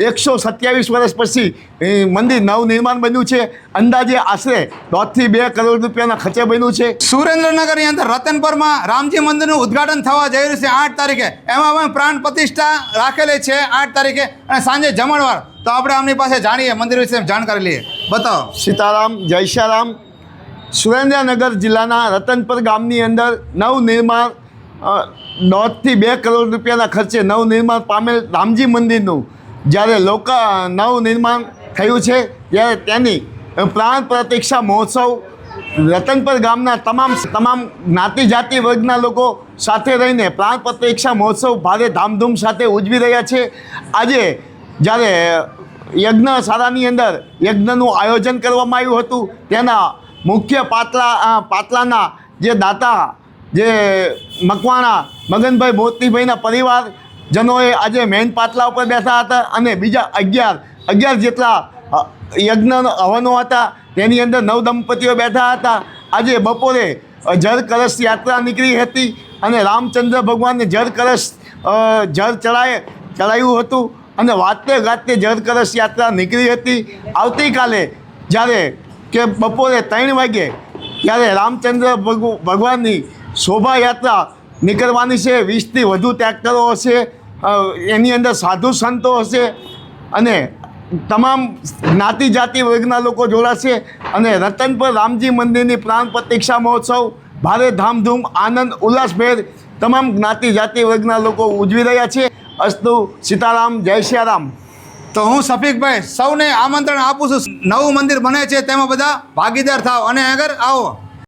127 વર્ષ પછી મંદિર નવનિર્માણ બન્યું છે। અંદાજે આશરે 1.5 થી 2 કરોડ રૂપિયાના ખર્ચે બન્યું છે। સુરેન્દ્રનગરની અંદર રતનપરમાં રામજી મંદિરનું ઉદ્ઘાટન થવા જઈ રહ્યું છે 8 તારીખે। એમાં પણ પ્રાણ પ્રતિષ્ઠા રાખેલી છે 8 તારીખે અને સાંજે જમણવાર। તો આપણે આમની પાસે જાણીએ, મંદિર વિશે જાણકારી લઈએ। બતાવો। સીતારામ, જય શ્યારામ। સુરેન્દ્રનગર જિલ્લાના રતનપર ગામની અંદર નવનિર્માણ 1.5 થી 2 કરોડ રૂપિયાના ખર્ચે નવનિર્માણ પામેલ રામજી મંદિરનું જ્યારે નવનિર્માણ થયું છે, ત્યારે તેની પ્રાણ પ્રતિષ્ઠા મહોત્સવ રતનપર ગામના તમામ જ્ઞાતિ જાતિ વર્ગના લોકો સાથે રહીને પ્રાણ પ્રતિષ્ઠા મહોત્સવ ભારે ધામધૂમ સાથે ઉજવી રહ્યા છે। આજે જ્યારે યજ્ઞશાળાની અંદર યજ્ઞનું આયોજન કરવામાં આવ્યું હતું, તેના મુખ્ય પાટલાના જે દાતા જે મકવાણા મગનભાઈ મોતીભાઈના પરિવારજનોએ આજે મેઇન પાટલા ઉપર બેઠા હતા અને બીજા 11 જેટલા યજ્ઞ હવનો હતા, તેની અંદર 9 દંપતીઓ બેઠા હતા। આજે બપોરે જળ કળશ યાત્રા નીકળી હતી અને રામચંદ્ર ભગવાનને જળ ચડાયું હતું અને વાતે ગાતે જળ કળશ યાત્રા નીકળી હતી। આવતીકાલે જ્યારે કે બપોરે 3 વાગે ત્યારે રામચંદ્ર ભગવાનની શોભાયાત્રા નીકળવાની છે। 20થી વધુ ટ્રેક્ટરો હશે, એની અંદર સાધુ સંતો હશે અને તમામ જ્ઞાતિ જાતિ વર્ગના લોકો જોડાશે અને રતનપર રામજી મંદિરની પ્રાણ પ્રતિષ્ઠા મહોત્સવ ભારે ધામધૂમ આનંદ ઉલ્લાસભેર તમામ જ્ઞાતિ જાતિ વર્ગના લોકો ઉજવી રહ્યા છે। અસ્તુ, સીતારામ, જય શ્યારામ। તો હું શફીકભાઈ સૌને આમંત્રણ આપું છું, નવું મંદિર બને છે તેમાં બધા ભાગીદાર થાવ અને આગળ આવો।